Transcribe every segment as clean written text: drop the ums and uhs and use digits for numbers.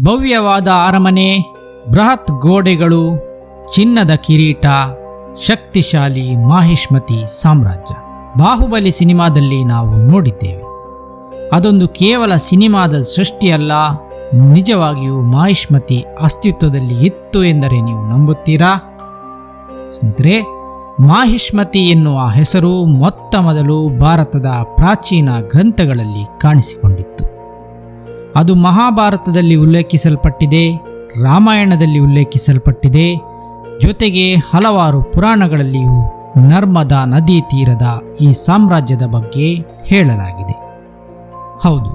ಭವ್ಯವಾದ ಅರಮನೆ, ಬೃಹತ್ ಗೋಡೆಗಳು, ಚಿನ್ನದ ಕಿರೀಟ, ಶಕ್ತಿಶಾಲಿ ಮಾಹಿಷ್ಮತಿ ಸಾಮ್ರಾಜ್ಯ. ಬಾಹುಬಲಿ ಸಿನಿಮಾದಲ್ಲಿ ನಾವು ನೋಡಿದ್ದೇವೆ. ಅದೊಂದು ಕೇವಲ ಸಿನಿಮಾದ ಸೃಷ್ಟಿಯಲ್ಲ, ನಿಜವಾಗಿಯೂ ಮಾಹಿಷ್ಮತಿ ಅಸ್ತಿತ್ವದಲ್ಲಿ ಇತ್ತು ಎಂದರೆ ನೀವು ನಂಬುತ್ತೀರಾ? ಸ್ನೇಹಿತರೆ, ಮಾಹಿಷ್ಮತಿ ಎನ್ನುವ ಹೆಸರು ಮೊತ್ತ ಮೊದಲು ಭಾರತದ ಪ್ರಾಚೀನ ಗ್ರಂಥಗಳಲ್ಲಿ ಕಾಣಿಸಿಕೊಂಡಿತ್ತು. ಅದು ಮಹಾಭಾರತದಲ್ಲಿ ಉಲ್ಲೇಖಿಸಲ್ಪಟ್ಟಿದೆ, ರಾಮಾಯಣದಲ್ಲಿ ಉಲ್ಲೇಖಿಸಲ್ಪಟ್ಟಿದೆ, ಜೊತೆಗೆ ಹಲವಾರು ಪುರಾಣಗಳಲ್ಲಿಯೂ ನರ್ಮದಾ ನದಿ ತೀರದ ಈ ಸಾಮ್ರಾಜ್ಯದ ಬಗ್ಗೆ ಹೇಳಲಾಗಿದೆ. ಹೌದು,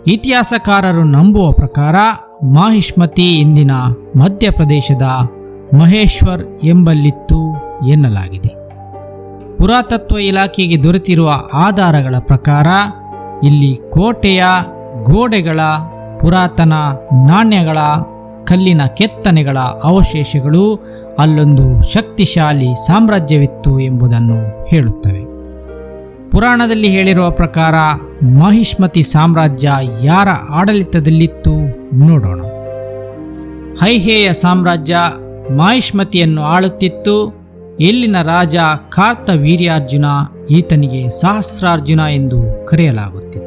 ಇತಿಹಾಸಕಾರರು ನಂಬುವ ಪ್ರಕಾರ ಮಾಹಿಷ್ಮತಿ ಇಂದಿನ ಮಧ್ಯಪ್ರದೇಶದ ಮಹೇಶ್ವರ್ ಎಂಬಲ್ಲಿತ್ತು ಎನ್ನಲಾಗಿದೆ. ಪುರಾತತ್ವ ಇಲಾಖೆಗೆ ದೊರೆತಿರುವ ಆಧಾರಗಳ ಪ್ರಕಾರ ಇಲ್ಲಿ ಕೋಟೆಯ ಗೋಡೆಗಳ, ಪುರಾತನ ನಾಣ್ಯಗಳ, ಕಲ್ಲಿನ ಕೆತ್ತನೆಗಳ ಅವಶೇಷಗಳು ಅಲ್ಲೊಂದು ಶಕ್ತಿಶಾಲಿ ಸಾಮ್ರಾಜ್ಯವಿತ್ತು ಎಂಬುದನ್ನು ಹೇಳುತ್ತವೆ. ಪುರಾಣದಲ್ಲಿ ಹೇಳಿರುವ ಪ್ರಕಾರ ಮಾಹಿಷ್ಮತಿ ಸಾಮ್ರಾಜ್ಯ ಯಾರ ಆಡಳಿತದಲ್ಲಿತ್ತು ನೋಡೋಣ. ಹೈಹೇಯ ಸಾಮ್ರಾಜ್ಯ ಮಾಹಿಷ್ಮತಿಯನ್ನು ಆಳುತ್ತಿತ್ತು. ಇಲ್ಲಿನ ರಾಜ ಕಾರ್ತವೀರ್ಯಾರ್ಜುನ, ಈತನಿಗೆ ಸಹಸ್ರಾರ್ಜುನ ಎಂದು ಕರೆಯಲಾಗುತ್ತಿತ್ತು.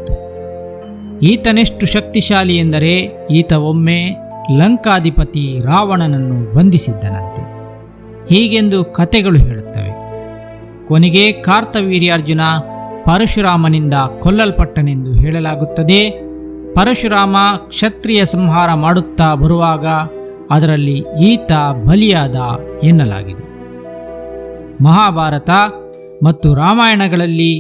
ಈತನೆಷ್ಟು ಶಕ್ತಿಶಾಲಿ ಎಂದರೆ ಈತ ಒಮ್ಮೆ ಲಂಕಾಧಿಪತಿ ರಾವಣನನ್ನು ಬಂಧಿಸಿದ್ದನಂತೆ, ಹೀಗೆಂದು ಕಥೆಗಳು ಹೇಳುತ್ತವೆ. ಕೊನೆಗೆ ಕಾರ್ತವೀರ್ಯಾರ್ಜುನ ಪರಶುರಾಮನಿಂದ ಕೊಲ್ಲಲ್ಪಟ್ಟನೆಂದು ಹೇಳಲಾಗುತ್ತದೆ. ಪರಶುರಾಮ ಕ್ಷತ್ರಿಯ ಸಂಹಾರ ಮಾಡುತ್ತಾ ಬರುವಾಗ ಅದರಲ್ಲಿ ಈತ ಬಲಿಯಾದ ಎನ್ನಲಾಗಿದೆ. ಮಹಾಭಾರತ ಮತ್ತು ರಾಮಾಯಣಗಳಲ್ಲಿ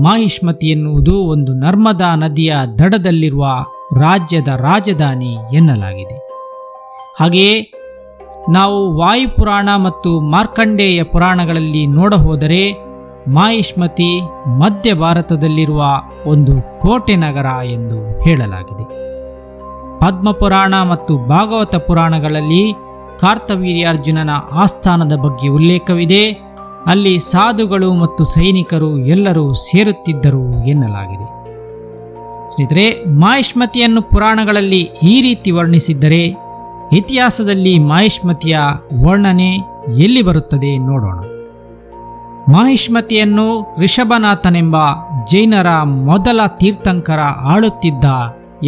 ಮಾಹಿಷ್ಮತಿ ಎನ್ನುವುದು ಒಂದು ನರ್ಮದಾ ನದಿಯ ದಡದಲ್ಲಿರುವ ರಾಜ್ಯದ ರಾಜಧಾನಿ ಎನ್ನಲಾಗಿದೆ. ಹಾಗೆಯೇ ನಾವು ವಾಯುಪುರಾಣ ಮತ್ತು ಮಾರ್ಕಂಡೇಯ ಪುರಾಣಗಳಲ್ಲಿ ನೋಡಹೋದರೆ ಮಾಹಿಷ್ಮತಿ ಮಧ್ಯ ಭಾರತದಲ್ಲಿರುವ ಒಂದು ಕೋಟೆ ನಗರ ಎಂದು ಹೇಳಲಾಗಿದೆ. ಪದ್ಮಪುರಾಣ ಮತ್ತು ಭಾಗವತ ಪುರಾಣಗಳಲ್ಲಿ ಕಾರ್ತವೀರ್ಯಾರ್ಜುನನ ಆಸ್ಥಾನದ ಬಗ್ಗೆ ಉಲ್ಲೇಖವಿದೆ. ಅಲ್ಲಿ ಸಾಧುಗಳು ಮತ್ತು ಸೈನಿಕರು ಎಲ್ಲರೂ ಸೇರುತ್ತಿದ್ದರು ಎನ್ನಲಾಗಿದೆ. ಸ್ನೇಹಿತರೆ, ಮಾಹಿಷ್ಮತಿಯನ್ನು ಪುರಾಣಗಳಲ್ಲಿ ಈ ರೀತಿ ವರ್ಣಿಸಿದ್ದರೆ ಇತಿಹಾಸದಲ್ಲಿ ಮಾಹಿಷ್ಮತಿಯ ವರ್ಣನೆ ಎಲ್ಲಿ ಬರುತ್ತದೆ ನೋಡೋಣ. ಮಾಹಿಷ್ಮತಿಯನ್ನು ಋಷಭನಾಥನೆಂಬ ಜೈನರ ಮೊದಲ ತೀರ್ಥಂಕರ ಆಳುತ್ತಿದ್ದ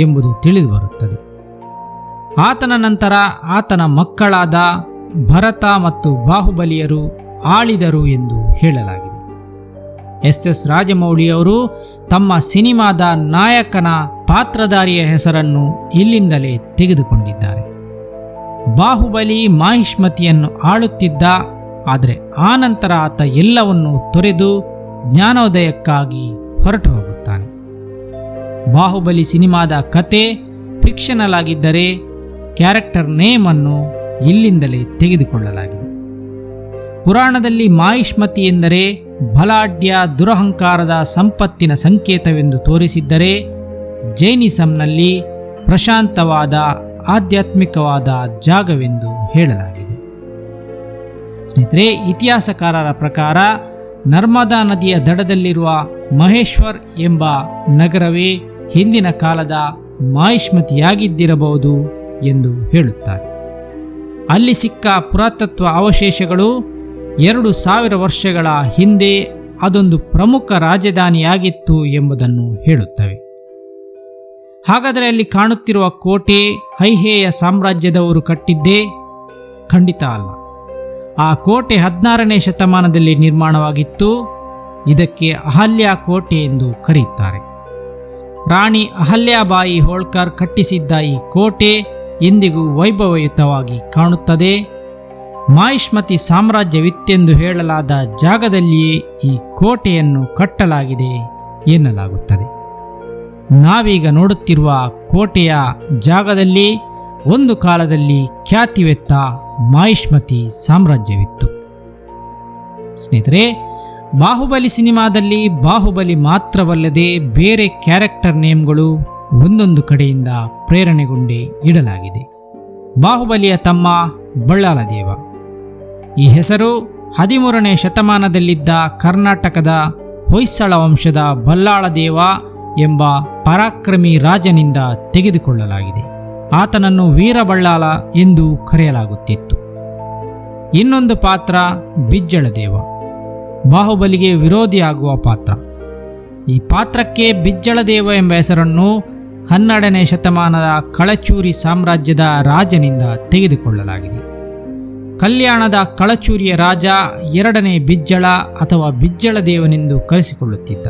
ಎಂಬುದು ತಿಳಿದುಬರುತ್ತದೆ. ಆತನ ನಂತರ ಆತನ ಮಕ್ಕಳಾದ ಭರತ ಮತ್ತು ಬಾಹುಬಲಿಯರು ಆಳಿದರು ಎಂದು ಹೇಳಲಾಗಿದೆ. ಎಸ್ ರಾಜಮೌಳಿಯವರು ತಮ್ಮ ಸಿನಿಮಾದ ನಾಯಕನ ಪಾತ್ರಧಾರಿಯ ಹೆಸರನ್ನು ಇಲ್ಲಿಂದಲೇ ತೆಗೆದುಕೊಂಡಿದ್ದಾರೆ. ಬಾಹುಬಲಿ ಮಾಹಿಷ್ಮತಿಯನ್ನು ಆಳುತ್ತಿದ್ದ, ಆದರೆ ಆನಂತರ ಆತ ಎಲ್ಲವನ್ನೂ ತೊರೆದು ಜ್ಞಾನೋದಯಕ್ಕಾಗಿ ಹೊರಟು ಹೋಗುತ್ತಾನೆ. ಬಾಹುಬಲಿ ಸಿನಿಮಾದ ಕತೆ ಫಿಕ್ಷನಲ್ ಆಗಿದ್ದರೆ ಕ್ಯಾರೆಕ್ಟರ್ ನೇಮ್ ಅನ್ನು ಇಲ್ಲಿಂದಲೇ ತೆಗೆದುಕೊಳ್ಳಲಾಗಿದೆ. ಪುರಾಣದಲ್ಲಿ ಮಾಹಿಷ್ಮತಿ ಎಂದರೆ ಬಲಾಢ್ಯ ದುರಹಂಕಾರದ ಸಂಪತ್ತಿನ ಸಂಕೇತವೆಂದು ತೋರಿಸಿದ್ದರೆ, ಜೈನಿಸಂನಲ್ಲಿ ಪ್ರಶಾಂತವಾದ ಆಧ್ಯಾತ್ಮಿಕವಾದ ಜಾಗವೆಂದು ಹೇಳಲಾಗಿದೆ. ಸ್ನೇಹಿತರೆ, ಇತಿಹಾಸಕಾರರ ಪ್ರಕಾರ ನರ್ಮದಾ ನದಿಯ ದಡದಲ್ಲಿರುವ ಮಹೇಶ್ವರ್ ಎಂಬ ನಗರವೇ ಹಿಂದಿನ ಕಾಲದ ಮಾಹಿಷ್ಮತಿಯಾಗಿದ್ದಿರಬಹುದು ಎಂದು ಹೇಳುತ್ತಾರೆ. ಅಲ್ಲಿ ಸಿಕ್ಕ ಪುರಾತತ್ವ ಅವಶೇಷಗಳು 2000 ವರ್ಷಗಳ ಹಿಂದೆ ಅದೊಂದು ಪ್ರಮುಖ ರಾಜಧಾನಿಯಾಗಿತ್ತು ಎಂಬುದನ್ನು ಹೇಳುತ್ತವೆ. ಹಾಗಾದರೆ ಅಲ್ಲಿ ಕಾಣುತ್ತಿರುವ ಕೋಟೆ ಹೈಹೇಯ ಸಾಮ್ರಾಜ್ಯದವರು ಕಟ್ಟಿದ್ದೇ? ಖಂಡಿತ ಅಲ್ಲ. ಆ ಕೋಟೆ 16ನೇ ಶತಮಾನದಲ್ಲಿ ನಿರ್ಮಾಣವಾಗಿತ್ತು. ಇದಕ್ಕೆ ಅಹಲ್ಯಾ ಕೋಟೆ ಎಂದು ಕರೆಯುತ್ತಾರೆ. ರಾಣಿ ಅಹಲ್ಯಾಬಾಯಿ ಹೋಳ್ಕರ್ ಕಟ್ಟಿಸಿದ್ದ ಈ ಕೋಟೆ ಇಂದಿಗೂ ವೈಭವಯುತವಾಗಿ ಕಾಣುತ್ತದೆ. ಮಾಹಿಷ್ಮತಿ ಸಾಮ್ರಾಜ್ಯವಿತ್ತೆಂದು ಹೇಳಲಾದ ಜಾಗದಲ್ಲಿಯೇ ಈ ಕೋಟೆಯನ್ನು ಕಟ್ಟಲಾಗಿದೆ ಎನ್ನಲಾಗುತ್ತದೆ. ನಾವೀಗ ನೋಡುತ್ತಿರುವ ಕೋಟೆಯ ಜಾಗದಲ್ಲಿ ಒಂದು ಕಾಲದಲ್ಲಿ ಖ್ಯಾತಿವೆತ್ತ ಮಾಹಿಷ್ಮತಿ ಸಾಮ್ರಾಜ್ಯವಿತ್ತು. ಸ್ನೇಹಿತರೆ, ಬಾಹುಬಲಿ ಸಿನಿಮಾದಲ್ಲಿ ಬಾಹುಬಲಿ ಮಾತ್ರವಲ್ಲದೆ ಬೇರೆ ಕ್ಯಾರೆಕ್ಟರ್ ನೇಮ್ಗಳು ಒಂದೊಂದು ಕಡೆಯಿಂದ ಪ್ರೇರಣೆಗೊಂಡೇ ಇಡಲಾಗಿದೆ. ಬಾಹುಬಲಿಯ ತಮ್ಮ ಬಳ್ಳಾಲದೇವ. ಈ ಹೆಸರು 13ನೇ ಶತಮಾನದಲ್ಲಿದ್ದ ಕರ್ನಾಟಕದ ಹೊಯ್ಸಳ ವಂಶದ ಬಲ್ಲಾಳದೇವ ಎಂಬ ಪರಾಕ್ರಮಿ ರಾಜನಿಂದ ತೆಗೆದುಕೊಳ್ಳಲಾಗಿದೆ. ಆತನನ್ನು ವೀರಬಳ್ಳಾಲ ಎಂದು ಕರೆಯಲಾಗುತ್ತಿತ್ತು. ಇನ್ನೊಂದು ಪಾತ್ರ ಬಿಜ್ಜಳದೇವ, ಬಾಹುಬಲಿಗೆ ವಿರೋಧಿಯಾಗುವ ಪಾತ್ರ. ಈ ಪಾತ್ರಕ್ಕೆ ಬಿಜ್ಜಳದೇವ ಎಂಬ ಹೆಸರನ್ನು 12ನೇ ಶತಮಾನದ ಕಳಚೂರಿ ಸಾಮ್ರಾಜ್ಯದ ರಾಜನಿಂದ ತೆಗೆದುಕೊಳ್ಳಲಾಗಿದೆ. ಕಲ್ಯಾಣದ ಕಳಚೂರಿಯ ರಾಜ 2ನೇ ಬಿಜ್ಜಳ ಅಥವಾ ಬಿಜ್ಜಳದೇವನೆಂದು ಕರೆಸಿಕೊಳ್ಳುತ್ತಿದ್ದ.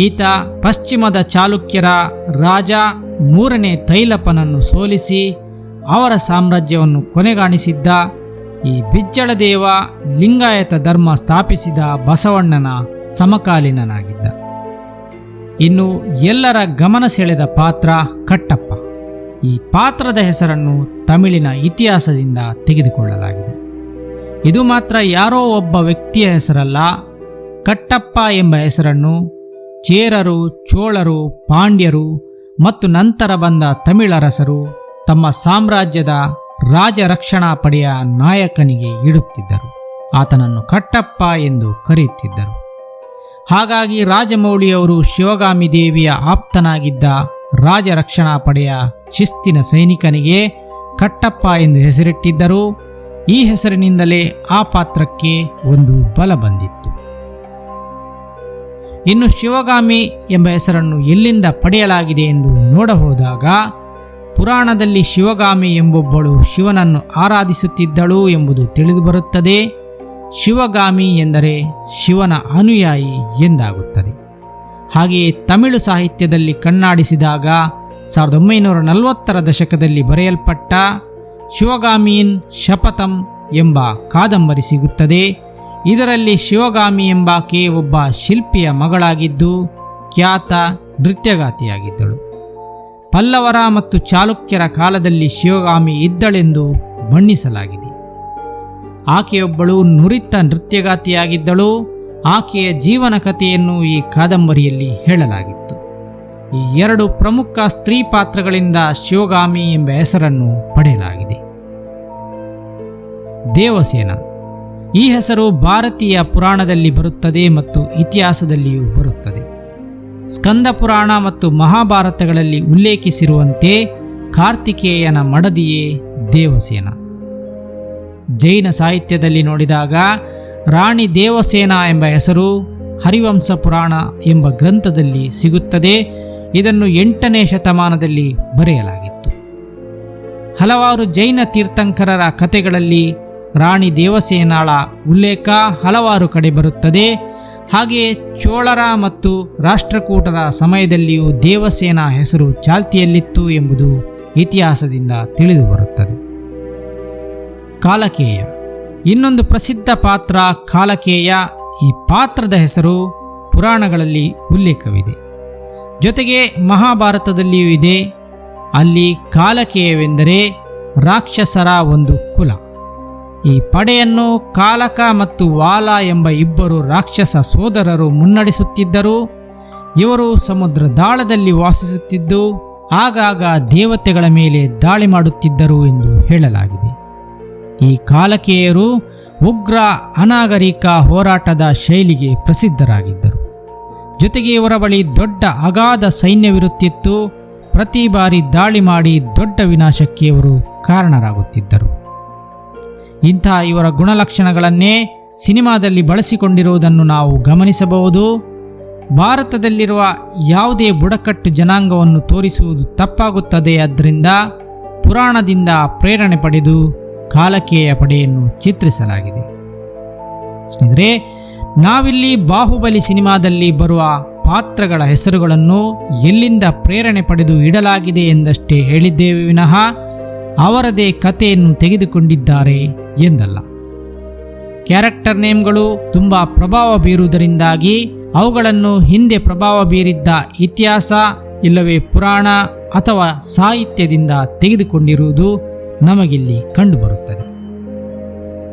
ಈತ ಪಶ್ಚಿಮದ ಚಾಲುಕ್ಯರ ರಾಜ 3ನೇ ತೈಲಪನನ್ನು ಸೋಲಿಸಿ ಅವರ ಸಾಮ್ರಾಜ್ಯವನ್ನು ಕೊನೆಗಾಣಿಸಿದ್ದ. ಈ ಬಿಜ್ಜಳದೇವ ಲಿಂಗಾಯತ ಧರ್ಮ ಸ್ಥಾಪಿಸಿದ ಬಸವಣ್ಣನ ಸಮಕಾಲೀನನಾಗಿದ್ದ. ಇನ್ನು ಎಲ್ಲರ ಗಮನ ಸೆಳೆದ ಪಾತ್ರ ಕಟ್ಟಪ್ಪ. ಈ ಪಾತ್ರದ ಹೆಸರನ್ನು ತಮಿಳಿನ ಇತಿಹಾಸದಿಂದ ತೆಗೆದುಕೊಳ್ಳಲಾಗಿದೆ. ಇದು ಮಾತ್ರ ಯಾರೋ ಒಬ್ಬ ವ್ಯಕ್ತಿಯ ಹೆಸರಲ್ಲ. ಕಟ್ಟಪ್ಪ ಎಂಬ ಹೆಸರನ್ನು ಚೇರರು, ಚೋಳರು, ಪಾಂಡ್ಯರು ಮತ್ತು ನಂತರ ಬಂದ ತಮಿಳರಸರು ತಮ್ಮ ಸಾಮ್ರಾಜ್ಯದ ರಾಜರಕ್ಷಣಾ ಪಡೆಯ ನಾಯಕನಿಗೆ ಇಡುತ್ತಿದ್ದರು. ಆತನನ್ನು ಕಟ್ಟಪ್ಪ ಎಂದು ಕರೆಯುತ್ತಿದ್ದರು. ಹಾಗಾಗಿ ರಾಜಮೌಳಿಯವರು ಶಿವಗಾಮಿ ದೇವಿಯ ಆಪ್ತನಾಗಿದ್ದ ರಾಜರಕ್ಷಣಾ ಪಡೆಯ ಶಿಸ್ತಿನ ಸೈನಿಕನಿಗೆ ಕಟ್ಟಪ್ಪ ಎಂದು ಹೆಸರಿಟ್ಟಿದ್ದರು. ಈ ಹೆಸರಿನಿಂದಲೇ ಆ ಪಾತ್ರಕ್ಕೆ ಒಂದು ಬಲ ಬಂದಿತ್ತು. ಇನ್ನು ಶಿವಗಾಮಿ ಎಂಬ ಹೆಸರನ್ನು ಎಲ್ಲಿಂದ ಪಡೆಯಲಾಗಿದೆ ಎಂದು ನೋಡಬಹುದಾಗ, ಪುರಾಣದಲ್ಲಿ ಶಿವಗಾಮಿ ಎಂಬೊಬ್ಬಳು ಶಿವನನ್ನು ಆರಾಧಿಸುತ್ತಿದ್ದಳು ಎಂಬುದು ತಿಳಿದುಬರುತ್ತದೆ. ಶಿವಗಾಮಿ ಎಂದರೆ ಶಿವನ ಅನುಯಾಯಿ ಎಂದಾಗುತ್ತದೆ. ಹಾಗೆಯೇ ತಮಿಳು ಸಾಹಿತ್ಯದಲ್ಲಿ ಕಣ್ಣಾಡಿಸಿದಾಗ 1940ರ ದಶಕದಲ್ಲಿ ಬರೆಯಲ್ಪಟ್ಟ ಶಿವಗಾಮಿಯಿನ್ ಶಪಥಂ ಎಂಬ ಕಾದಂಬರಿ ಸಿಗುತ್ತದೆ. ಇದರಲ್ಲಿ ಶಿವಗಾಮಿ ಎಂಬಾಕೆ ಒಬ್ಬ ಶಿಲ್ಪಿಯ ಮಗಳಾಗಿದ್ದು ಖ್ಯಾತ ನೃತ್ಯಗಾತಿಯಾಗಿದ್ದಳು. ಪಲ್ಲವರ ಮತ್ತು ಚಾಲುಕ್ಯರ ಕಾಲದಲ್ಲಿ ಶಿವಗಾಮಿ ಇದ್ದಳೆಂದು ಬಣ್ಣಿಸಲಾಗಿದೆ. ಆಕೆಯೊಬ್ಬಳು ನುರಿತ ನೃತ್ಯಗಾತಿಯಾಗಿದ್ದಳು. ಆಕೆಯ ಜೀವನ ಕಥೆಯನ್ನು ಈ ಕಾದಂಬರಿಯಲ್ಲಿ ಹೇಳಲಾಗಿತ್ತು. ಈ 2 ಪ್ರಮುಖ ಸ್ತ್ರೀ ಪಾತ್ರಗಳಿಂದ ಶಿವಗಾಮಿ ಎಂಬ ಹೆಸರನ್ನು ಪಡೆಯಲಾಗಿದೆ. ದೇವಸೇನ ಈ ಹೆಸರು ಭಾರತೀಯ ಪುರಾಣದಲ್ಲಿ ಬರುತ್ತದೆ ಮತ್ತು ಇತಿಹಾಸದಲ್ಲಿಯೂ ಬರುತ್ತದೆ. ಸ್ಕಂದ ಪುರಾಣ ಮತ್ತು ಮಹಾಭಾರತಗಳಲ್ಲಿ ಉಲ್ಲೇಖಿಸಿರುವಂತೆ ಕಾರ್ತಿಕೇಯನ ಮಡದಿಯೇ ದೇವಸೇನ. ಜೈನ ಸಾಹಿತ್ಯದಲ್ಲಿ ನೋಡಿದಾಗ ರಾಣಿ ದೇವಸೇನ ಎಂಬ ಹೆಸರು ಹರಿವಂಶ ಪುರಾಣ ಎಂಬ ಗ್ರಂಥದಲ್ಲಿ ಸಿಗುತ್ತದೆ. ಇದನ್ನು 8ನೇ ಶತಮಾನದಲ್ಲಿ ಬರೆಯಲಾಗಿತ್ತು. ಹಲವಾರು ಜೈನ ತೀರ್ಥಂಕರರ ಕಥೆಗಳಲ್ಲಿ ರಾಣಿ ದೇವಸೇನಾಳ ಉಲ್ಲೇಖ ಹಲವಾರು ಕಡೆ ಬರುತ್ತದೆ. ಹಾಗೆಯೇ ಚೋಳರ ಮತ್ತು ರಾಷ್ಟ್ರಕೂಟರ ಸಮಯದಲ್ಲಿಯೂ ದೇವಸೇನಾ ಹೆಸರು ಚಾಲ್ತಿಯಲ್ಲಿತ್ತು ಎಂಬುದು ಇತಿಹಾಸದಿಂದ ತಿಳಿದುಬರುತ್ತದೆ. ಕಾಲಕೇಯ ಇನ್ನೊಂದು ಪ್ರಸಿದ್ಧ ಪಾತ್ರ ಕಾಲಕೇಯ. ಈ ಪಾತ್ರದ ಹೆಸರು ಪುರಾಣಗಳಲ್ಲಿ ಉಲ್ಲೇಖವಿದೆ. ಜೊತೆಗೆ ಮಹಾಭಾರತದಲ್ಲಿಯೂ ಇದೆ. ಅಲ್ಲಿ ಕಾಲಕೇಯವೆಂದರೆ ರಾಕ್ಷಸರ ಒಂದು ಕುಲ. ಈ ಪಡೆಯನ್ನು ಕಾಲಕ ಮತ್ತು ವಾಲ ಎಂಬ 2 ರಾಕ್ಷಸ ಸೋದರರು ಮುನ್ನಡೆಸುತ್ತಿದ್ದರು. ಇವರು ಸಮುದ್ರ ದಾಳದಲ್ಲಿ ವಾಸಿಸುತ್ತಿದ್ದು ಆಗಾಗ ದೇವತೆಗಳ ಮೇಲೆ ದಾಳಿ ಮಾಡುತ್ತಿದ್ದರು ಎಂದು ಹೇಳಲಾಗಿದೆ. ಈ ಕಾಲಕೇಯರು ಉಗ್ರ ಅನಾಗರಿಕ ಹೋರಾಟದ ಶೈಲಿಗೆ ಪ್ರಸಿದ್ಧರಾಗಿದ್ದರು. ಜೊತೆಗೆ ಇವರ ಬಳಿ ದೊಡ್ಡ ಅಗಾಧ ಸೈನ್ಯವಿರುತ್ತಿತ್ತು. ಪ್ರತಿ ಬಾರಿ ದಾಳಿ ಮಾಡಿ ದೊಡ್ಡ ವಿನಾಶಕ್ಕೆ ಇವರು ಕಾರಣರಾಗುತ್ತಿದ್ದರು. ಇಂಥ ಇವರ ಗುಣಲಕ್ಷಣಗಳನ್ನೇ ಸಿನಿಮಾದಲ್ಲಿ ಬಳಸಿಕೊಂಡಿರುವುದನ್ನು ನಾವು ಗಮನಿಸಬಹುದು. ಭಾರತದಲ್ಲಿರುವ ಯಾವುದೇ ಬುಡಕಟ್ಟು ಜನಾಂಗವನ್ನು ತೋರಿಸುವುದು ತಪ್ಪಾಗುತ್ತದೆ. ಆದ್ದರಿಂದ ಪುರಾಣದಿಂದ ಪ್ರೇರಣೆ ಪಡೆದು ಕಾಲಕೇಯ ಪಡೆಯನ್ನು ಚಿತ್ರಿಸಲಾಗಿದೆ. ಸ್ನೇಹಿತರೆ, ನಾವಿಲ್ಲಿ ಬಾಹುಬಲಿ ಸಿನಿಮಾದಲ್ಲಿ ಬರುವ ಪಾತ್ರಗಳ ಹೆಸರುಗಳನ್ನು ಎಲ್ಲಿಂದ ಪ್ರೇರಣೆ ಪಡೆದು ಇಡಲಾಗಿದೆ ಎಂದಷ್ಟೇ ಹೇಳಿದ್ದೇವೆ ವಿನಃ ಅವರದೇ ಕಥೆಯನ್ನು ತೆಗೆದುಕೊಂಡಿದ್ದಾರೆ ಎಂದಲ್ಲ. ಕ್ಯಾರೆಕ್ಟರ್ ನೇಮ್ಗಳು ತುಂಬ ಪ್ರಭಾವ ಬೀರುವುದರಿಂದಾಗಿ ಅವುಗಳನ್ನು ಹಿಂದೆ ಪ್ರಭಾವ ಬೀರಿದ್ದ ಇತಿಹಾಸ ಇಲ್ಲವೇ ಪುರಾಣ ಅಥವಾ ಸಾಹಿತ್ಯದಿಂದ ತೆಗೆದುಕೊಂಡಿರುವುದು ನಮಗಿಲ್ಲಿ ಕಂಡುಬರುತ್ತದೆ.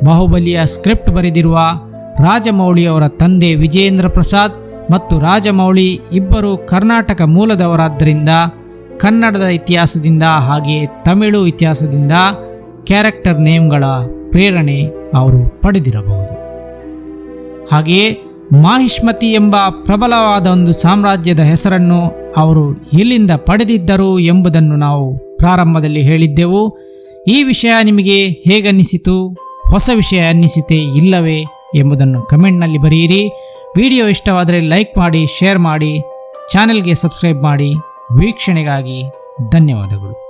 ಬಾಹುಬಲಿಯ ಸ್ಕ್ರಿಪ್ಟ್ ಬರೆದಿರುವ ರಾಜಮೌಳಿಯವರ ತಂದೆ ವಿಜೇಂದ್ರ ಪ್ರಸಾದ್ ಮತ್ತು ರಾಜಮೌಳಿ ಇಬ್ಬರು ಕರ್ನಾಟಕ ಮೂಲದವರಾದ್ದರಿಂದ ಕನ್ನಡದ ಇತಿಹಾಸದಿಂದ ಹಾಗೆಯೇ ತಮಿಳು ಇತಿಹಾಸದಿಂದ ಕ್ಯಾರೆಕ್ಟರ್ ನೇಮ್ಗಳ ಪ್ರೇರಣೆ ಅವರು ಪಡೆದಿರಬಹುದು. ಹಾಗೆಯೇ ಮಾಹಿಷ್ಮತಿ ಎಂಬ ಪ್ರಬಲವಾದ ಒಂದು ಸಾಮ್ರಾಜ್ಯದ ಹೆಸರನ್ನು ಅವರು ಎಲ್ಲಿಂದ ಪಡೆದಿದ್ದರು ಎಂಬುದನ್ನು ನಾವು ಪ್ರಾರಂಭದಲ್ಲಿ ಹೇಳಿದ್ದೆವು. ಈ ವಿಷಯ ನಿಮಗೆ ಹೇಗನ್ನಿಸಿತು? ಹೊಸ ವಿಷಯ ಅನ್ನಿಸಿತೆ ಇಲ್ಲವೇ ಎಂಬುದನ್ನು ಕಮೆಂಟ್ನಲ್ಲಿ ಬರೆಯಿರಿ. ವಿಡಿಯೋ ಇಷ್ಟವಾದರೆ ಲೈಕ್ ಮಾಡಿ, ಶೇರ್ ಮಾಡಿ, ಚಾನೆಲ್ಗೆ ಸಬ್ಸ್ಕ್ರೈಬ್ ಮಾಡಿ. ವೀಕ್ಷಣೆಗಾಗಿ ಧನ್ಯವಾದಗಳು.